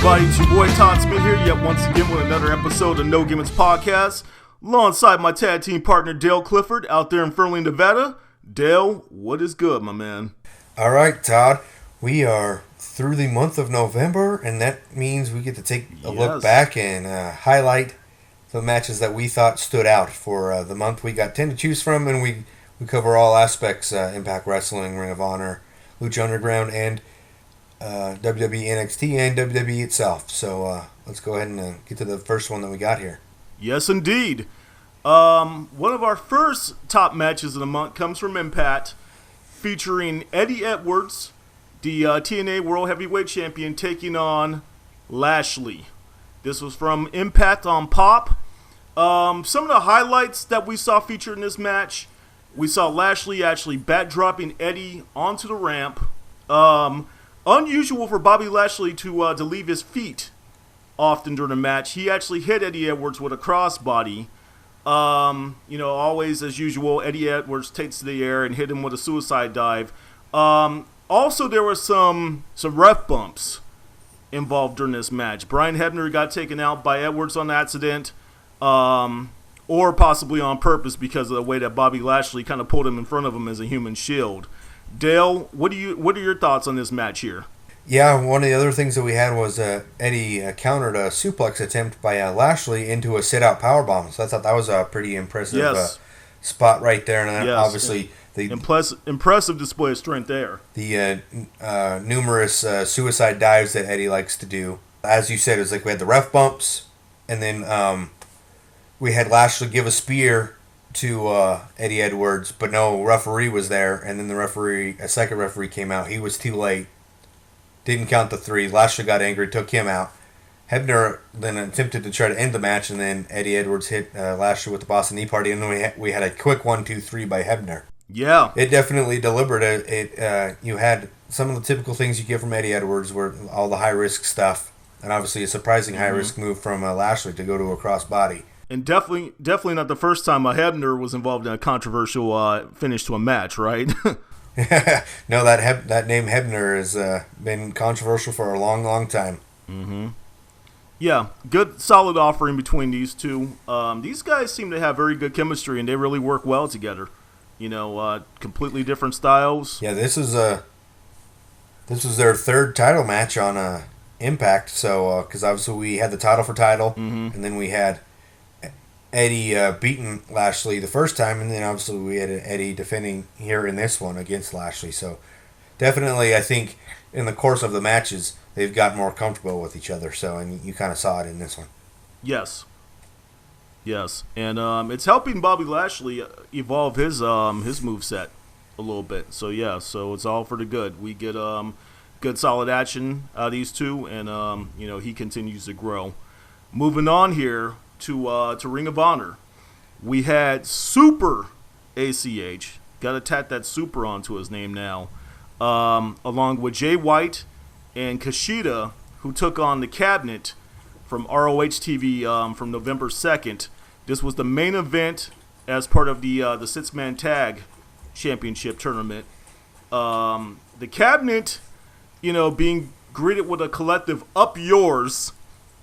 everybody? It's your boy Todd Smith here, yet once again with another episode of No Gimmicks Podcast, alongside my tag team partner Dale Clifford out there in Fernley, Nevada. Dale, what is good, my man? All right, Todd. We are through the month of November, and that means we get to take a look back and highlight the matches that we thought stood out for the month. We got 10 to choose from, and we cover all aspects, Impact Wrestling, Ring of Honor, Lucha Underground, and WWE NXT and WWE itself. So let's go ahead and get to the first one that we got here. Yes, indeed. One of our first top matches of the month comes from Impact, featuring Eddie Edwards, the TNA World Heavyweight Champion, taking on Lashley. This was from Impact on Pop. Some of the highlights that we saw featured in this match, we saw Lashley actually bat-dropping Eddie onto the ramp. Unusual for Bobby Lashley to leave his feet often during the match. He actually hit Eddie Edwards with a crossbody. Always as usual, Eddie Edwards takes to the air and hit him with a suicide dive. Also, there were some ref bumps involved during this match. Brian Hebner got taken out by Edwards on accident, or possibly on purpose because of the way that Bobby Lashley kind of pulled him in front of him as a human shield. Dale, what are your thoughts on this match here? Yeah, one of the other things that we had was Eddie countered a suplex attempt by Lashley into a sit-out powerbomb. So I thought that was a pretty impressive spot right there. And obviously, the impressive display of strength there. The numerous suicide dives that Eddie likes to do. As you said, it was like we had the ref bumps, and then we had Lashley give a spear to Eddie Edwards, but no referee was there, and then a second referee came out. He was too late. Didn't count the three. Lashley got angry, took him out. Hebner then attempted to try to end the match, and then Eddie Edwards hit Lashley with the Boston Knee Party, and then we had a quick 1-2-3 by Hebner. Yeah. It definitely delivered. You had some of the typical things you get from Eddie Edwards, where all the high-risk stuff, and obviously a surprising high-risk move from Lashley to go to a crossbody. And definitely not the first time Hebner was involved in a controversial finish to a match, right? No, that name Hebner has been controversial for a long, long time. Mm-hmm. Yeah, good, solid offering between these two. These guys seem to have very good chemistry, and they really work well together. Completely different styles. Yeah, this was their third title match on Impact. So, because obviously we had the title for title, and then we had Eddie beating Lashley the first time, and then obviously we had Eddie defending here in this one against Lashley. So definitely, I think in the course of the matches, they've got more comfortable with each other. So, and you kind of saw it in this one. Yes, and it's helping Bobby Lashley evolve his moveset a little bit. So yeah, so it's all for the good. We get good solid action out of these two, and he continues to grow. Moving on here to Ring of Honor, we had Super ACH. Got to tack that Super onto his name now. Along with Jay White and Kushida, who took on the Cabinet from ROH TV from November 2nd. This was the main event as part of the 6-man tag championship tournament. The Cabinet, being greeted with a collective "up yours"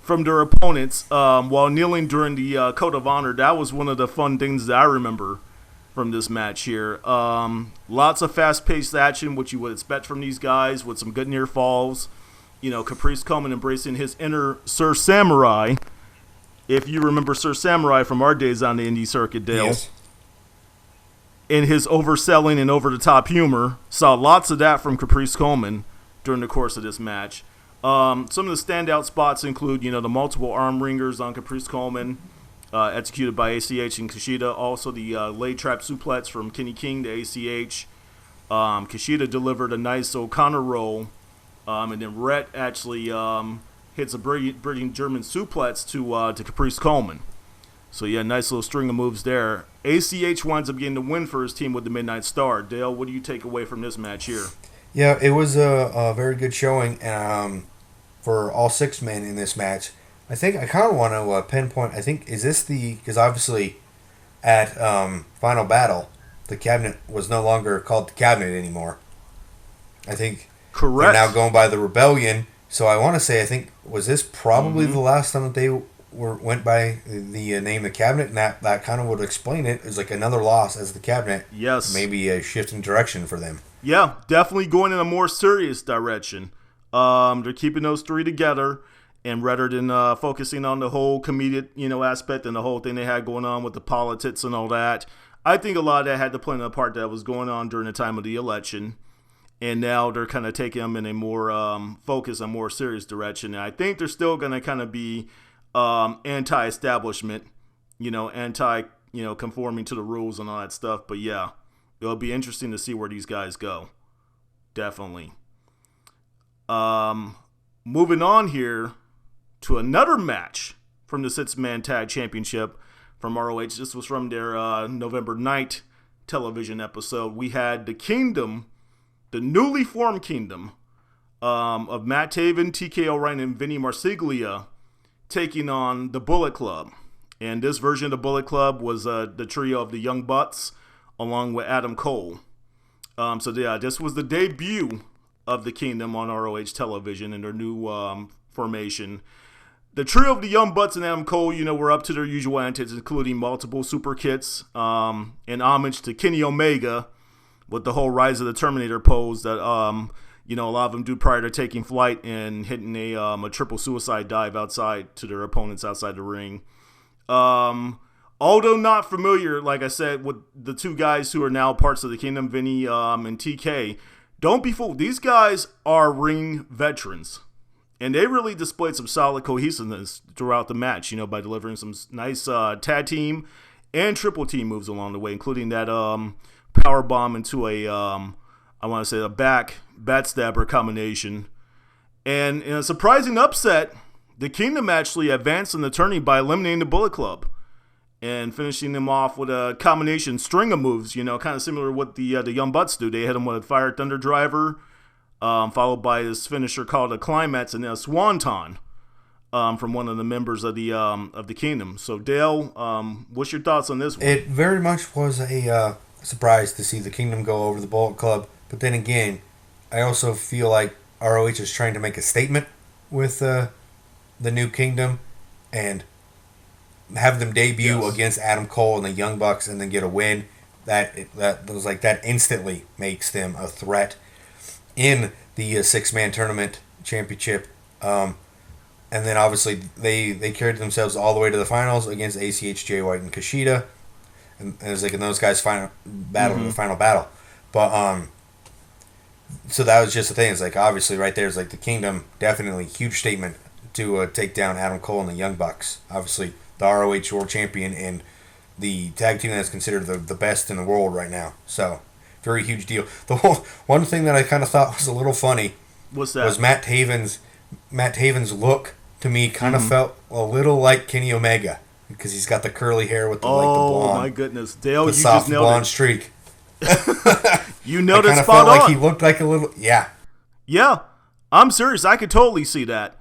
from their opponents while kneeling during the Code of Honor. That was one of the fun things that I remember from this match here. Lots of fast-paced action, which you would expect from these guys, with some good near falls. Caprice Coleman embracing his inner Sir Samurai. If you remember Sir Samurai from our days on the indie circuit, Dale. Yes. In his overselling and over-the-top humor. Saw lots of that from Caprice Coleman during the course of this match. Some of the standout spots include, the multiple arm ringers on Caprice Coleman, executed by ACH and Kushida. Also, the leg trap suplex from Kenny King to ACH. Kushida delivered a nice O'Connor roll, and then Rhett actually hits a brilliant German suplex to Caprice Coleman. So yeah, nice little string of moves there. ACH winds up getting the win for his team with the Midnight Star. Dale, what do you take away from this match here? Yeah, it was a very good showing for all 6 men in this match. I think I kind of want to pinpoint, is this because obviously at Final Battle, the Cabinet was no longer called the Cabinet anymore. I think correct. They're now going by the Rebellion, So I want to say, I think, was this probably the last time that they went by the name the Cabinet? And that kind of would explain it. It was like another loss as the Cabinet. Yes. Maybe a shift in direction for them. Yeah, definitely going in a more serious direction. They're keeping those three together, and rather than focusing on the whole comedic, aspect and the whole thing they had going on with the politics and all that, I think a lot of that had to play in a part that was going on during the time of the election. And now they're kind of taking them in a more focused, a more serious direction. And I think they're still going to kind of be anti-establishment, conforming to the rules and all that stuff. But yeah, it'll be interesting to see where these guys go. Definitely. Moving on here to another match from the 6-man tag championship from ROH. This was from their November night television episode. We had the Kingdom, the newly formed Kingdom of Matt Taven, TK O'Reilly, and Vinny Marseglia taking on the Bullet Club. And this version of the Bullet Club was the trio of the Young Bucks along with Adam Cole. This was the debut of the Kingdom on ROH television in their new formation. The trio of the Young Bucks and Adam Cole, were up to their usual antics, including multiple super kits and homage to Kenny Omega, with the whole Rise of the Terminator pose that, a lot of them do prior to taking flight and hitting a triple suicide dive outside to their opponents outside the ring. Although not familiar, like I said, with the two guys who are now parts of the Kingdom, Vinny and TK, don't be fooled. These guys are ring veterans. And they really displayed some solid cohesiveness throughout the match, by delivering some nice tag team and triple team moves along the way, including that power bomb into a backstabber combination. And in a surprising upset, the Kingdom actually advanced in the tourney by eliminating the Bullet Club and finishing them off with a combination string of moves, kind of similar to what the Young Bucks do. They hit them with a Fire Thunder Driver, followed by this finisher called a Climax and a Swanton from one of the members of the Kingdom. So Dale, what's your thoughts on this one? It very much was a surprise to see the Kingdom go over the Bullet Club, but then again, I also feel like ROH is trying to make a statement with the new Kingdom and have them debut against Adam Cole and the Young Bucks and then get a win. That instantly makes them a threat in the 6-man tournament championship. And then obviously they carried themselves all the way to the finals against ACH, Jay White, and Kushida. And it was like in those guys' final battle. But so that was just the thing. It's like obviously right there is like the Kingdom, definitely huge statement to take down Adam Cole and the Young Bucks. Obviously the ROH World Champion and the tag team that's considered the best in the world right now. So very huge deal. The one thing that I kind of thought was a little funny. What's that? Was Matt Taven's look to me kind of felt a little like Kenny Omega. Because he's got the curly hair with the blonde. Oh my goodness, Dale! The You soft just nailed blonde it. streak. You nailed it spot felt on. like he looked like a little. Yeah. Yeah, I'm serious. I could totally see that.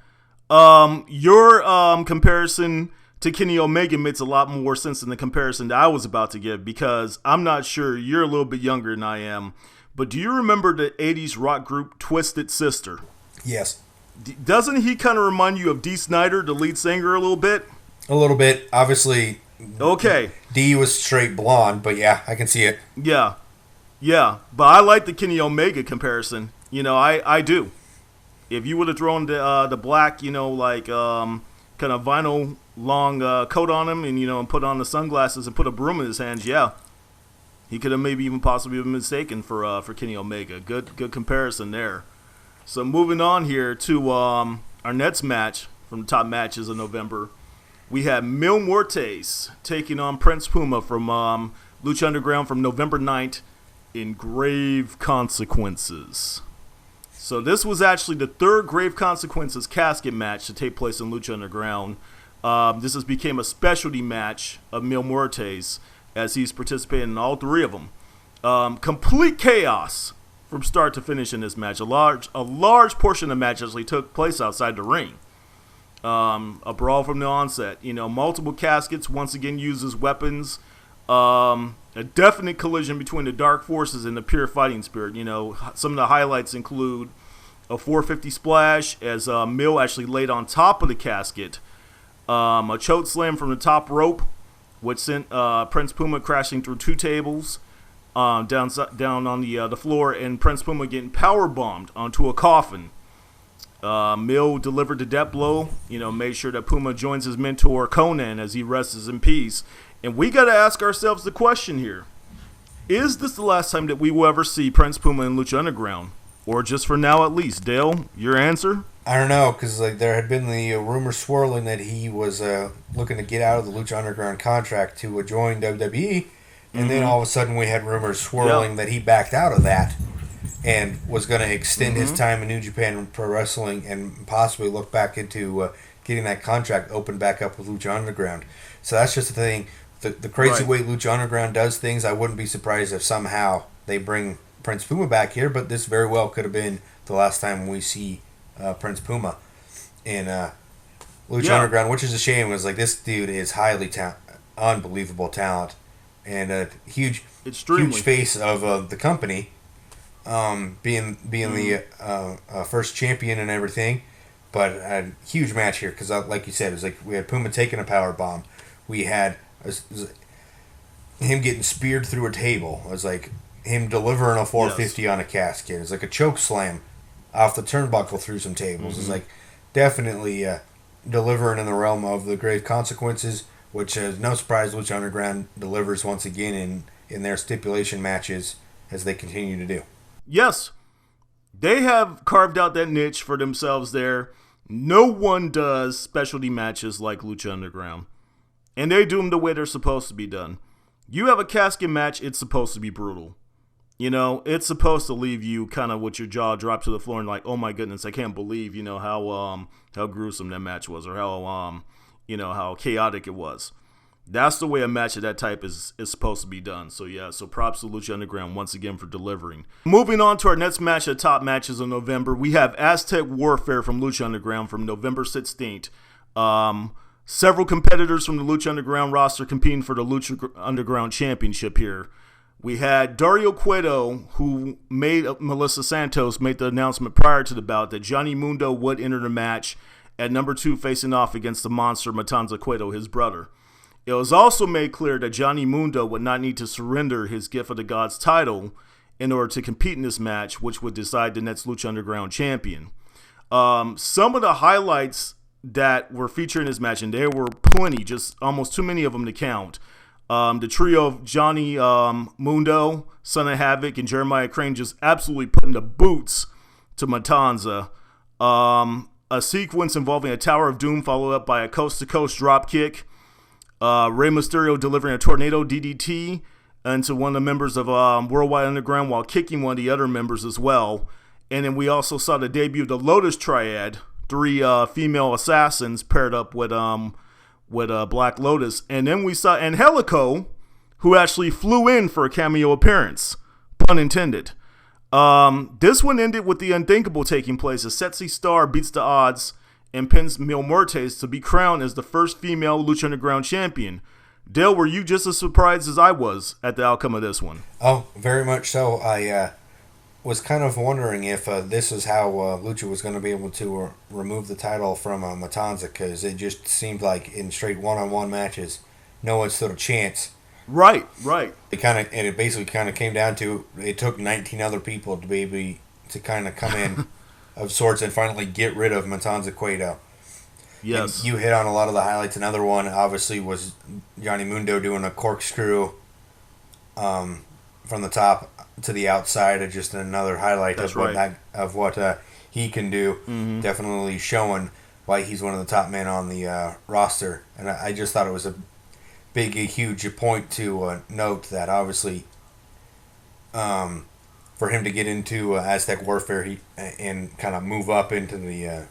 Your comparison to Kenny Omega makes a lot more sense than the comparison that I was about to give, because I'm not sure, you're a little bit younger than I am, but do you remember the 80s rock group Twisted Sister? Yes. Doesn't he kind of remind you of Dee Snider, the lead singer, a little bit? A little bit. Obviously, okay. Dee was straight blonde, but yeah, I can see it. Yeah. But I like the Kenny Omega comparison. I do. If you would have thrown the black, kind of vinyl long coat on him and put on the sunglasses and put a broom in his hands, yeah, he could have maybe even possibly been mistaken for Kenny Omega. Good comparison there. So moving on here to our next match from the top matches of November. We had Mil Mortes taking on Prince Puma from Lucha Underground from November 9th in Grave Consequences. So this was actually the third Grave Consequences casket match to take place in Lucha Underground. This has become a specialty match of Mil Mortes as he's participating in all three of them. Complete chaos from start to finish in this match. A large portion of the match actually took place outside the ring. A brawl from the onset. Multiple caskets once again used as weapons. A definite collision between the dark forces and the pure fighting spirit. Some of the highlights include a 450 splash as Mill actually laid on top of the casket. A choke slam from the top rope, which sent Prince Puma crashing through 2 tables down on the floor, and Prince Puma getting power bombed onto a coffin. Mill delivered the death blow, made sure that Puma joins his mentor Conan as he rests in peace. And we got to ask ourselves the question here. Is this the last time that we will ever see Prince Puma in Lucha Underground? Or just for now at least? Dale, your answer? I don't know, because there had been the rumor swirling that he was looking to get out of the Lucha Underground contract to join WWE, and then all of a sudden we had rumors swirling that he backed out of that and was going to extend his time in New Japan Pro Wrestling and possibly look back into getting that contract opened back up with Lucha Underground. So that's just the thing. The crazy way Lucha Underground does things, I wouldn't be surprised if somehow they bring Prince Puma back here, but this very well could have been the last time we see Prince Puma in Lucha Underground, which is a shame. It was this dude is highly unbelievable talent, and a huge face of the company, being the first champion and everything. But a huge match here because, like you said, it was we had Puma taking a power bomb, we had him getting speared through a table. It was him delivering a 450 on a casket. It was a choke slam off the turnbuckle through some tables. It's definitely delivering in the realm of the grave consequences, which is no surprise Lucha Underground delivers once again in their stipulation matches as they continue to do. Yes, they have carved out that niche for themselves there. No one does specialty matches like Lucha Underground, and they do them the way they're supposed to be done. You have a casket match, it's supposed to be brutal. It's supposed to leave you kind of with your jaw dropped to the floor and oh my goodness, I can't believe, how gruesome that match was, or how chaotic it was. That's the way a match of that type is supposed to be done. So props to Lucha Underground once again for delivering. Moving on to our next match of top matches of November, we have Aztec Warfare from Lucha Underground from November 16th. Several competitors from the Lucha Underground roster competing for the Lucha Underground Championship here. We had Dario Cueto, who made Melissa Santos make the announcement prior to the bout that Johnny Mundo would enter the match at number 2 facing off against the monster Matanza Cueto, his brother. It was also made clear that Johnny Mundo would not need to surrender his Gift of the Gods title in order to compete in this match, which would decide the next Lucha Underground champion. Some of the highlights that were featured in this match, and there were plenty, just almost too many of them to count. The trio of Johnny Mundo, Son of Havoc, and Jeremiah Crane just absolutely putting the boots to Matanza. A sequence involving a Tower of Doom followed up by a coast-to-coast dropkick. Rey Mysterio delivering a tornado DDT into one of the members of Worldwide Underground while kicking one of the other members as well. And then we also saw the debut of the Lotus Triad, 3 female assassins paired up with Black Lotus. And then we saw Angelico, who actually flew in for a cameo appearance, pun intended. This one ended with the unthinkable taking place as Sexy Star beats the odds and pins Mil Mortes to be crowned as the first female Lucha Underground champion. Dale, were you just as surprised as I was at the outcome of this one? Oh, very much so. I was kind of wondering if this is how Lucha was going to be able to remove the title from Matanza, because it just seemed like in straight one-on-one matches, no one stood a chance. Right. It basically kind of came down to it took 19 other people to be able to kind of come in of sorts and finally get rid of Matanza Cueto. Yes. And you hit on a lot of the highlights. Another one, obviously, was Johnny Mundo doing a corkscrew from the top to the outside. Just another highlight of what he can do. Mm-hmm. Definitely showing why he's one of the top men on the roster. And I just thought it was a huge point to note that obviously for him to get into Aztec Warfare and kind of move up into the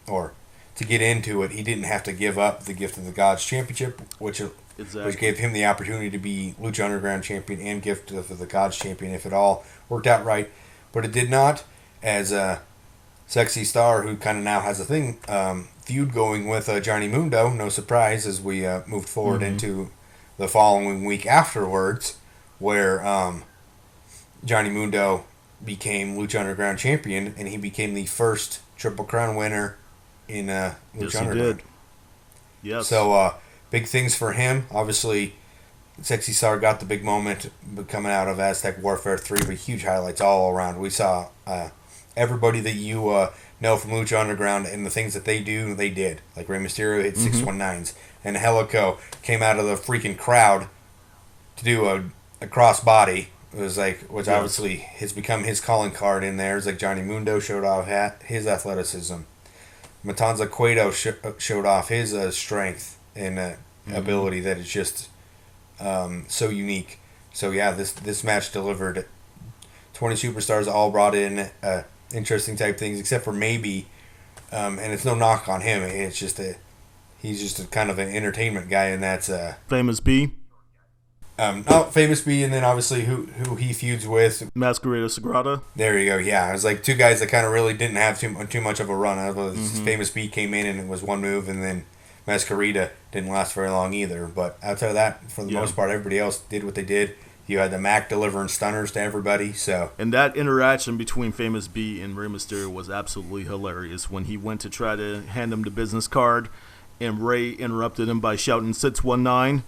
or to get into it, he didn't have to give up the Gift of the Gods Championship, which gave him the opportunity to be Lucha Underground champion and Gift of the Gods champion if it all worked out right. But it did not, as Sexy Star, who kind of now has a feud going with Johnny Mundo. No surprise as we moved forward into the following week afterwards, where Johnny Mundo became Lucha Underground champion, and he became the first Triple Crown winner in Lucha Yes, Underground. he did. Yes. So big things for him. Obviously, Sexy Star got the big moment coming out of Aztec Warfare 3, but huge highlights all around. We saw everybody that you know from Lucha Underground and the things that they do, they did. Like Rey Mysterio hit 619s, and Helico came out of the freaking crowd to do a crossbody. It was like, which obviously has become his calling card in there. It's like Johnny Mundo showed off his athleticism. Matanza Cueto showed off his strength and ability that is just so unique. So yeah, this match delivered. 20 superstars all brought in interesting type things, except for maybe, and it's no knock on him. It's just he's just a kind of an entertainment guy, and that's Famous B. Famous B, and then obviously who he feuds with. Masquerade Sagrada. There you go. Yeah, it was like two guys that kind of really didn't have too much of a run. Famous B came in and it was one move, and then Masquerada didn't last very long either. But outside of that, for the most part, everybody else did what they did. You had the Mac delivering stunners to everybody. So and that interaction between Famous B and Rey Mysterio was absolutely hilarious when he went to try to hand him the business card, and Rey interrupted him by shouting 619.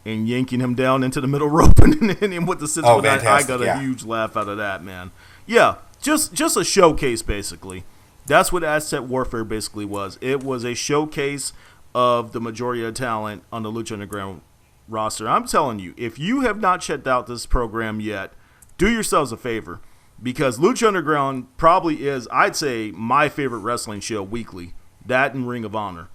And yanking him down into the middle rope and hitting him with the 619. I got a huge laugh out of that, man. Yeah, just a showcase, basically. That's what Aztec Warfare basically was. It was a showcase of the majority of talent on the Lucha Underground roster. I'm telling you, if you have not checked out this program yet, do yourselves a favor. Because Lucha Underground probably is, I'd say, my favorite wrestling show weekly. That and Ring of Honor.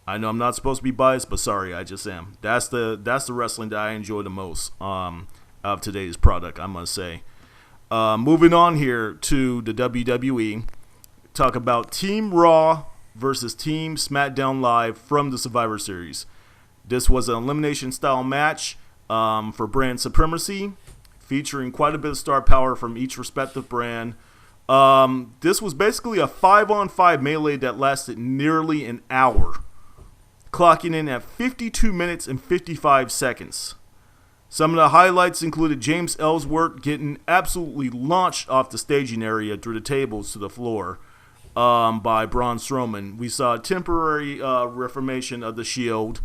I know I'm not supposed to be biased, but sorry, I just am. That's the wrestling that I enjoy the most of today's product, I must say. Moving on here to the WWE, talk about Team Raw versus Team SmackDown Live from the Survivor Series. This was an elimination-style match for brand supremacy, featuring quite a bit of star power from each respective brand. This was basically a 5-on-5 melee that lasted nearly an hour, clocking in at 52 minutes and 55 seconds. Some of the highlights included James Ellsworth getting absolutely launched off the staging area through the tables to the floor by Braun Strowman. We saw a temporary reformation of the Shield.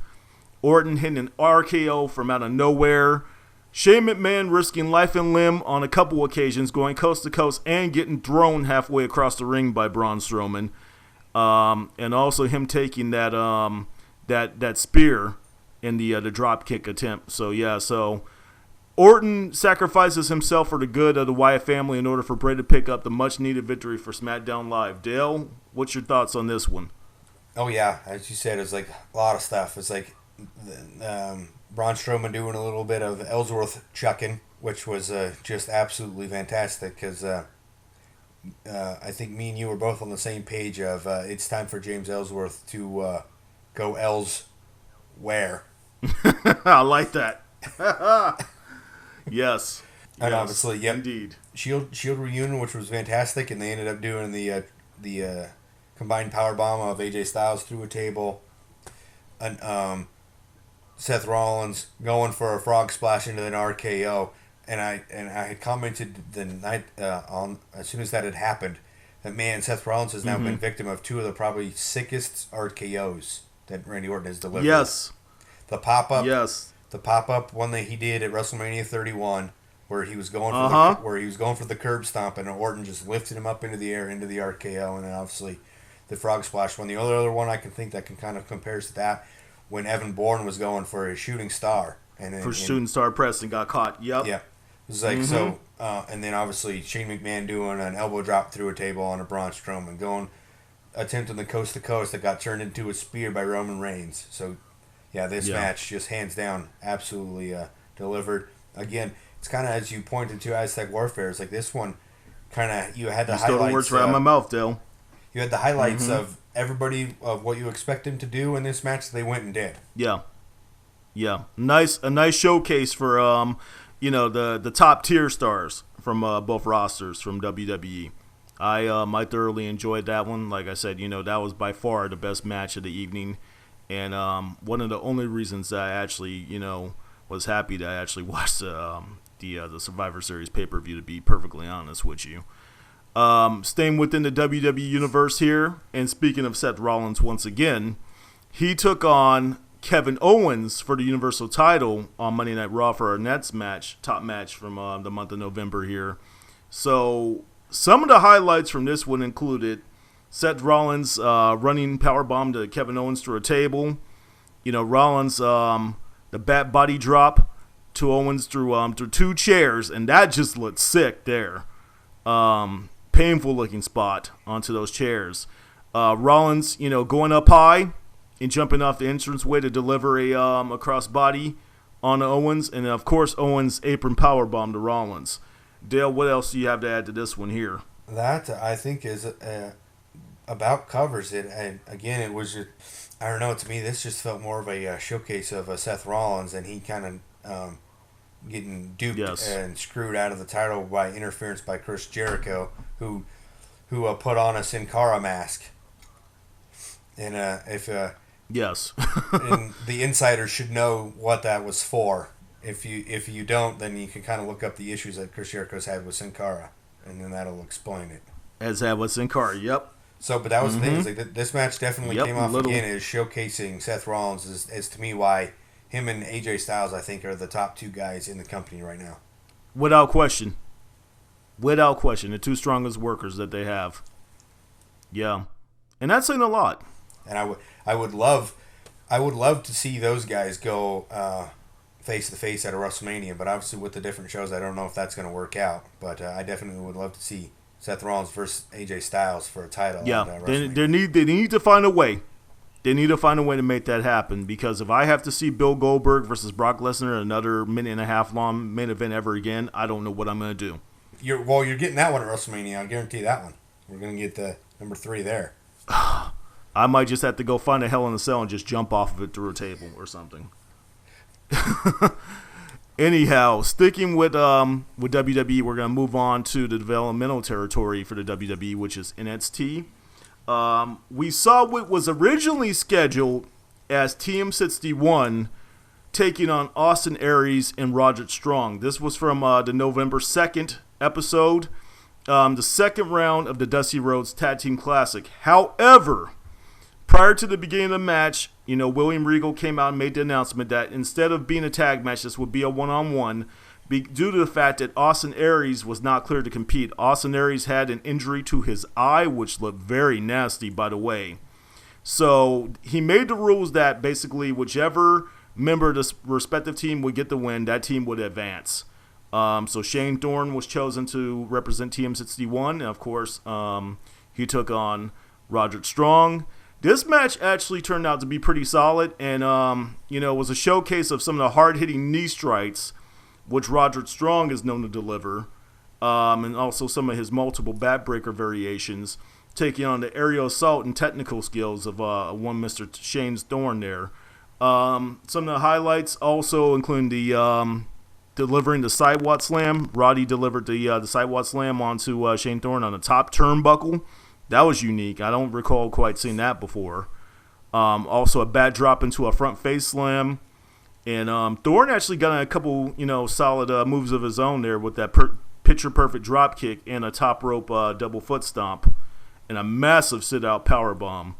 Orton hitting an RKO from out of nowhere. Shane McMahon risking life and limb on a couple occasions, going coast to coast and getting thrown halfway across the ring by Braun Strowman. And also him taking that spear in the drop kick attempt. So Orton sacrifices himself for the good of the Wyatt family in order for Bray to pick up the much needed victory for SmackDown Live. Dale, what's your thoughts on this one? Oh yeah, as you said, it's like a lot of stuff. It's like Braun Strowman doing a little bit of Ellsworth chucking, which was just absolutely fantastic because I think me and you were both on the same page of it's time for James Ellsworth to go elsewhere. I like that. Yes. And obviously, yep. Indeed. Shield reunion, which was fantastic, and they ended up doing the combined power bomb of AJ Styles through a table, and Seth Rollins going for a frog splash into an RKO, and I had commented the night on as soon as that had happened that man, Seth Rollins has now been victim of two of the probably sickest RKOs that Randy Orton has delivered. Yes. The pop-up. Yes. The pop-up one that he did at WrestleMania 31 where he was going for the curb stomp and Orton just lifted him up into the air into the RKO, and then obviously the frog splash one. The other one I can think that can kind of compares to that when Evan Bourne was going for a shooting star shooting star press and got caught. Yep. Yeah. It was like so and then obviously Shane McMahon doing an elbow drop through a table on a Braun Strowman, attempting the coast to coast that got turned into a spear by Roman Reigns. So yeah, this match just hands down absolutely delivered. Again, it's kind of as you pointed to Aztec Warfare. It's like this one kind of you had the highlights. Stole the words right out of my mouth, Dale. You had the highlights of everybody of what you expect them to do in this match. They went and did. Yeah. A nice showcase for the top tier stars from both rosters from WWE. I thoroughly enjoyed that one. Like I said, that was by far the best match of the evening, and one of the only reasons that I actually was happy that I actually watched the Survivor Series pay-per-view, to be perfectly honest with you. Staying within the WWE universe here, and speaking of Seth Rollins once again, he took on Kevin Owens for the Universal title on Monday Night Raw for our next match, top match from the month of November here. So some of the highlights from this one included Seth Rollins running powerbomb to Kevin Owens through a table. Rollins the bat body drop to Owens through 2 chairs, and that just looked sick there. Painful looking spot onto those chairs. Rollins, going up high and jumping off the entranceway to deliver a crossbody on Owens, and of course Owens apron powerbomb to Rollins. Dale, what else do you have to add to this one here? That I think is about covers it. And again, it was just, I don't know, to me this just felt more of a showcase of Seth Rollins, and he kind of getting duped and screwed out of the title by interference by Chris Jericho, who put on a Sin Cara mask. And yes, and the insiders should know what that was for. If you don't, then you can kind of look up the issues that Chris Jericho's had with Sin Cara, and then that'll explain it. As had with Sin Cara, yep. So, but that was the thing. Like, this match definitely came off again as showcasing Seth Rollins as to me why him and AJ Styles, I think, are the top 2 guys in the company right now. Without question. The 2 strongest workers that they have. Yeah. And that's saying a lot. And I would love to see those guys go face to face at a WrestleMania, but obviously with the different shows, I don't know if that's going to work out. But I definitely would love to see Seth Rollins versus AJ Styles for a title. Yeah, they need to find a way. They need to find a way to make that happen, because if I have to see Bill Goldberg versus Brock Lesnar another minute and a half long main event ever again, I don't know what I'm going to do. You're getting that one at WrestleMania. I'll guarantee that one. We're going to get the number 3 there. I might just have to go find a Hell in a Cell and just jump off of it through a table or something. Anyhow, sticking with WWE, we're going to move on to the developmental territory for the WWE, which is NXT. We saw what was originally scheduled as TM61 taking on Austin Aries and Roderick Strong. This was from the November 2nd episode, the second round of the Dusty Rhodes Tag Team Classic. However, prior to the beginning of the match, William Regal came out and made the announcement that instead of being a tag match, this would be a one-on-one, due to the fact that Austin Aries was not cleared to compete. Austin Aries had an injury to his eye, which looked very nasty, by the way. So he made the rules that basically whichever member of the respective team would get the win, that team would advance. So Shane Thorn was chosen to represent TM61, and of course, he took on Roderick Strong. This match actually turned out to be pretty solid, and was a showcase of some of the hard-hitting knee strikes, which Roderick Strong is known to deliver, and also some of his multiple backbreaker variations, taking on the aerial assault and technical skills of one Mr. Shane Thorn there. Some of the highlights also include the delivering the sidewalk slam. Roddy delivered the sidewalk slam onto Shane Thorn on the top turnbuckle. That was unique. I don't recall quite seeing that before. Also a bad drop into a front face slam. And Thorn actually got a couple, solid moves of his own there with that picture-perfect drop kick and a top rope double foot stomp and a massive sit-out powerbomb.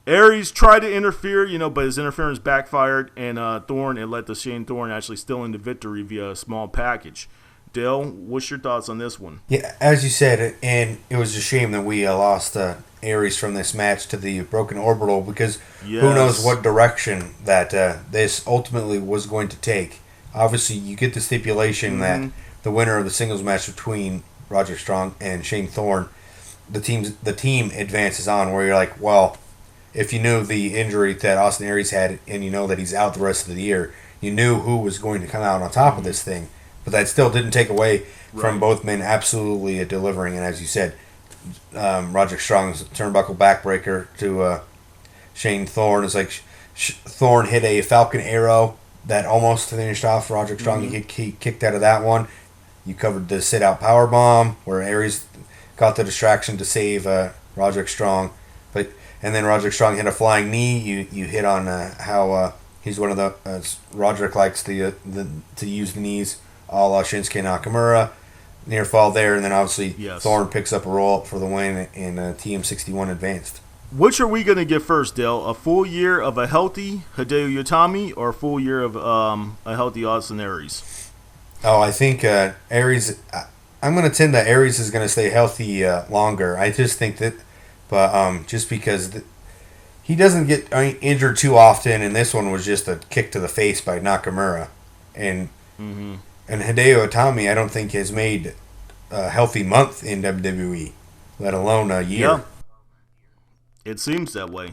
Aries tried to interfere, but his interference backfired, and Thorn, it led to Shane Thorn actually stealing the victory via a small package. Dale, what's your thoughts on this one? Yeah, as you said, and it was a shame that we lost Aries from this match to the Broken Orbital, because who knows what direction that this ultimately was going to take. Obviously, you get the stipulation that the winner of the singles match between Roderick Strong and Shane Thorn, the team advances on, where you're like, well, if you knew the injury that Austin Aries had and you know that he's out the rest of the year, you knew who was going to come out on top of this thing. But that still didn't take away from both men absolutely delivering. And as you said, Roderick Strong's turnbuckle backbreaker to Shane Thorn is like Thorn hit a Falcon Arrow that almost finished off Roderick Strong. He kicked out of that one. You covered the sit-out powerbomb where Aries got the distraction to save Roderick Strong. And then Roderick Strong hit a flying knee. You hit on how he's one of the Roderick likes to use the knees a la Shinsuke Nakamura. Near fall there, and then obviously Yes. Thorn picks up a roll-up for the win in TM61 Advanced. Which are we going to get first, Dale? A full year of a healthy Hideo Itami or a full year of a healthy Austin Aries? Oh, I think Aries. I'm going to tend that Aries is going to stay healthy longer. I just think that, but just because he doesn't get injured too often, and this one was just a kick to the face by Nakamura, and Hideo Itami, I don't think has made a healthy month in WWE, let alone a year. Yeah. It seems that way.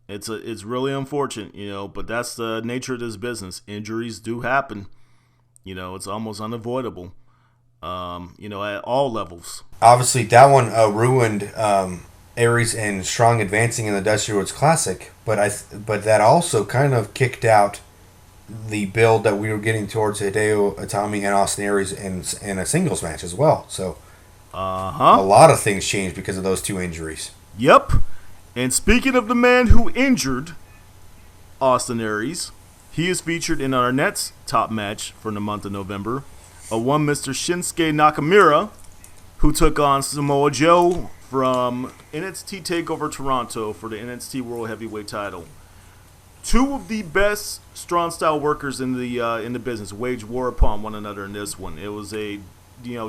It's really unfortunate, but that's the nature of this business. Injuries do happen. It's almost unavoidable. At all levels. Obviously, that one ruined Aries and Strong advancing in the Dusty Rhodes Classic, but that also kind of kicked out the build that we were getting towards Hideo Itami and Austin Aries in a singles match as well. So, a lot of things changed because of those two injuries. Yep. And speaking of the man who injured Austin Aries, he is featured in our next top match for the month of November. One Mr. Shinsuke Nakamura, who took on Samoa Joe from NXT TakeOver Toronto for the NXT World Heavyweight title. Two of the best strong style workers in the business waged war upon one another in this one. It was a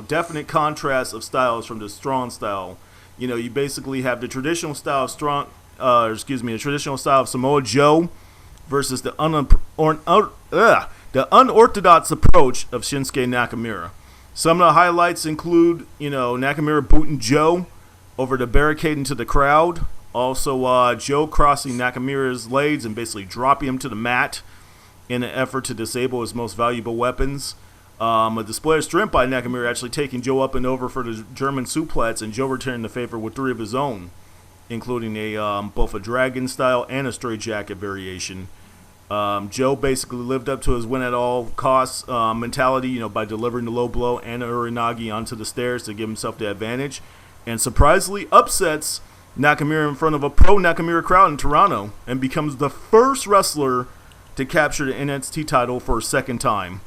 definite contrast of styles from the strong style. You basically have the traditional style of the traditional style of Samoa Joe versus the unorthodox approach of Shinsuke Nakamura. Some of the highlights include, Nakamura booting Joe over the barricade into the crowd. Also, Joe crossing Nakamura's legs and basically dropping him to the mat in an effort to disable his most valuable weapons. A display of strength by Nakamura actually taking Joe up and over for the German suplex, and Joe returning the favor with three of his own, including both a dragon style and a straight jacket variation. Joe basically lived up to his win at all costs mentality, by delivering the low blow and Uranagi onto the stairs to give himself the advantage, and surprisingly upsets Nakamura in front of a pro Nakamura crowd in Toronto and becomes the first wrestler to capture the NXT title for a second time.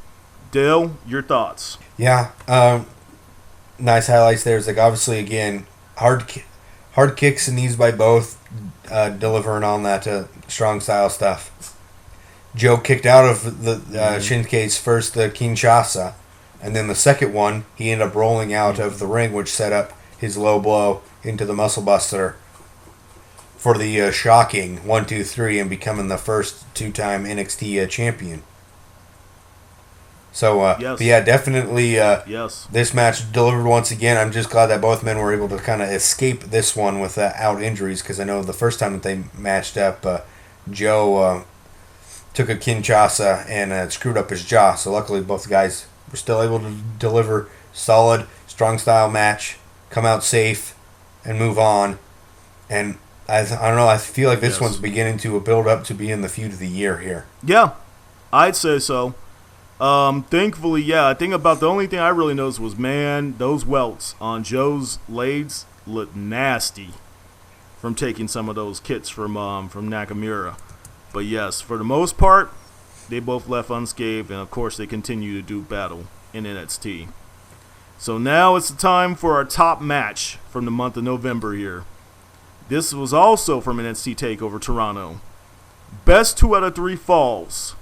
Dale, your thoughts? Yeah, nice highlights there. It's like obviously again hard kicks and knees by both, delivering on that strong style stuff. Joe kicked out of the Shinsuke's first Kinshasa, and then the second one he ended up rolling out of the ring, which set up his low blow into the Muscle Buster for the shocking 1-2-3 and becoming the first two-time NXT champion. So, yes. But yeah, definitely yes. This match delivered once again. I'm just glad that both men were able to kind of escape this one without injuries, because I know the first time that they matched up, Joe took a Kinshasa and screwed up his jaw. So luckily both guys were still able to deliver solid, strong style match, come out safe, and move on. And I don't know, I feel like this one's beginning to build up to being the feud of the year here. Yeah, I'd say so. Thankfully, I think about the only thing I really noticed was, man, those welts on Joe's legs look nasty from taking some of those kicks from Nakamura. But yes, for the most part, they both left unscathed, and of course they continue to do battle in NXT. So now it's the time for our top match from the month of November here. This was also from NXT TakeOver Toronto. Best 2 out of 3 falls.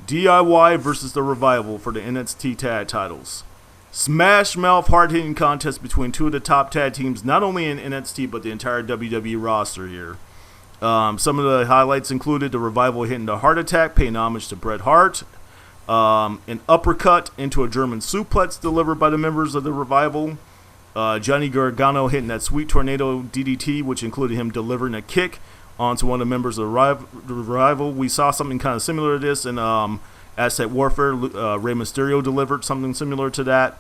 DIY versus the Revival for the NXT tag titles. Smash mouth hard-hitting contest between two of the top tag teams, not only in NXT but the entire WWE roster here. Some of the highlights included the Revival hitting the Heart Attack, paying homage to Bret Hart. An uppercut into a German suplex delivered by the members of the Revival. Johnny Gargano hitting that sweet tornado DDT, which included him delivering a kick onto one of the members of the Revival. We saw something kind of similar to this in Aztec Warfare. Rey Mysterio delivered something similar to that.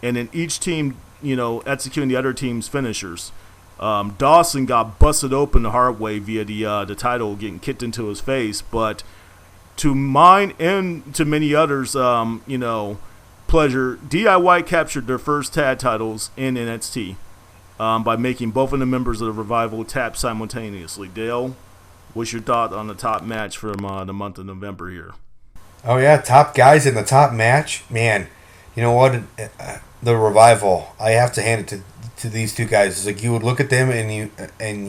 And then each team, executing the other team's finishers. Dawson got busted open the hard way via the title getting kicked into his face. But to mine and to many others, pleasure, DIY captured their first tag titles in NXT. By making both of the members of the Revival tap simultaneously. Dale, what's your thought on the top match from the month of November here? Oh, yeah, top guys in the top match. Man, You know what? The Revival, I have to hand it to these two guys. It's like you would look at them and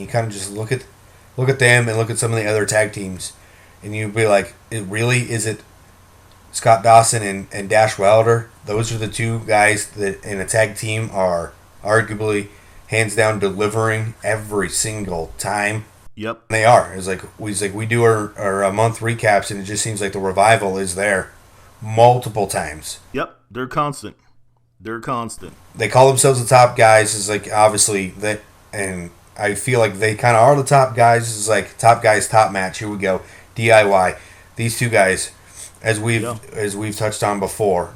you kind of just look at them and look at some of the other tag teams, and you'd be like, is it Scott Dawson and Dash Wilder? Those are the two guys that in a tag team are arguably hands down delivering every single time. Yep. They are. It's like we do our month recaps, and it just seems like the Revival is there multiple times. Yep. They're constant. They call themselves the top guys. It's like obviously that, and I feel like they kind of are the top guys. It's like top guys, top match. Here we go. DIY. These two guys, as we've touched on before,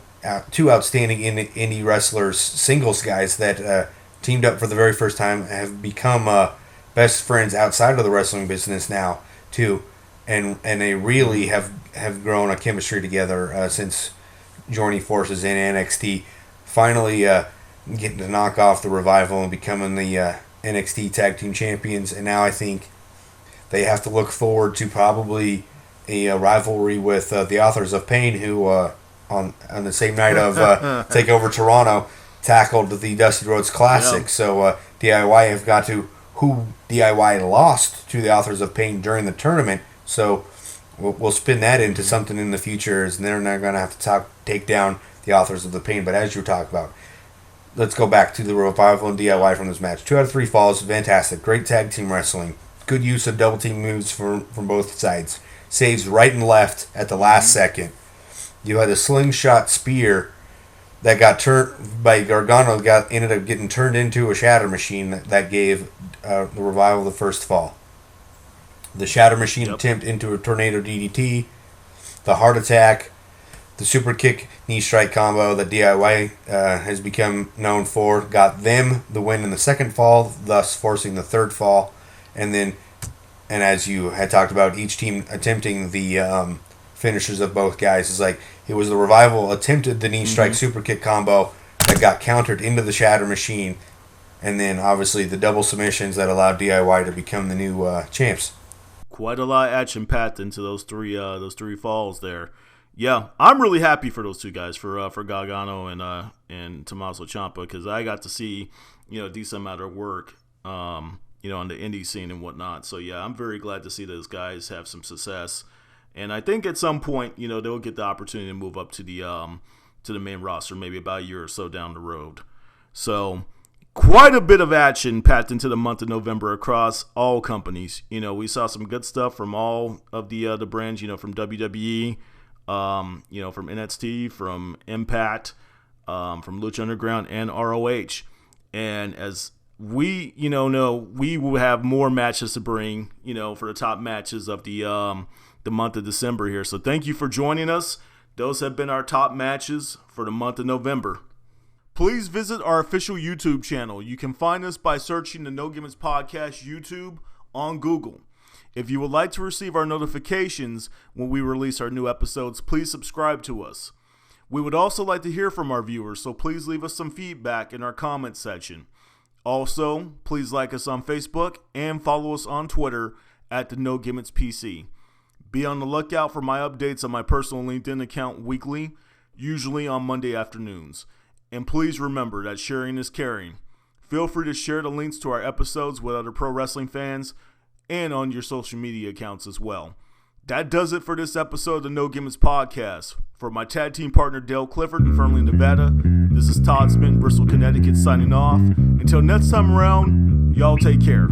two outstanding indie wrestlers, singles guys that teamed up for the very first time, have become best friends outside of the wrestling business now too, and they really have grown a chemistry together since joining forces in NXT. Finally, getting to knock off the Revival and becoming the NXT Tag Team Champions, and now I think they have to look forward to probably a rivalry with the Authors of Pain, who on the same night of TakeOver Toronto tackled the Dusty Rhodes Classic. Yeah. So DIY have got to, who DIY lost to the Authors of Pain during the tournament. So we'll spin that into something in the future, as they're not going to have to take down the Authors of the Pain. But as you talk about, let's go back to the Revival and DIY from this match. 2 out of 3 falls, fantastic. Great tag team wrestling. Good use of double team moves from both sides. Saves right and left at the last second. You had a slingshot spear that got turned by Gargano, ended up getting turned into a shatter machine that gave the Revival the first fall. The shatter machine attempt into a tornado DDT, the heart attack, the super kick knee strike combo that DIY has become known for, got them the win in the second fall, thus forcing the third fall. And as you had talked about, each team attempting the finishers of both guys. Is like it was the Revival attempted the knee strike super kick combo that got countered into the shatter machine, and then obviously the double submissions that allowed DIY to become the new champs. Quite a lot of action packed into those three falls there. Yeah, I'm really happy for those two guys, for Gargano and Tommaso Ciampa, because I got to see a decent amount of work on the indie scene and whatnot. So yeah, I'm very glad to see those guys have some success, and I think at some point they'll get the opportunity to move up to the main roster, maybe about a year or so down the road. So quite a bit of action packed into the month of November across all companies. We saw some good stuff from all of the brands, from WWE. From NXT, from Impact, from Lucha Underground, and ROH. And as we, know, we will have more matches to bring, for the top matches of the month of December here. So thank you for joining us. Those have been our top matches for the month of November. Please visit our official YouTube channel. You can find us by searching the No Gimmicks Podcast YouTube on Google. If you would like to receive our notifications when we release our new episodes, please subscribe to us. We would also like to hear from our viewers, so please leave us some feedback in our comments section. Also, please like us on Facebook and follow us on Twitter at the No Gimmicks PC. Be on the lookout for my updates on my personal LinkedIn account weekly, usually on Monday afternoons. And please remember that sharing is caring. Feel free to share the links to our episodes with other pro wrestling fans and on your social media accounts as well. That does it for this episode of the No Gimmicks Podcast. For my tag team partner Dale Clifford in Fernley, Nevada, this is Todd Smith in Bristol, Connecticut signing off. Until next time around, y'all take care.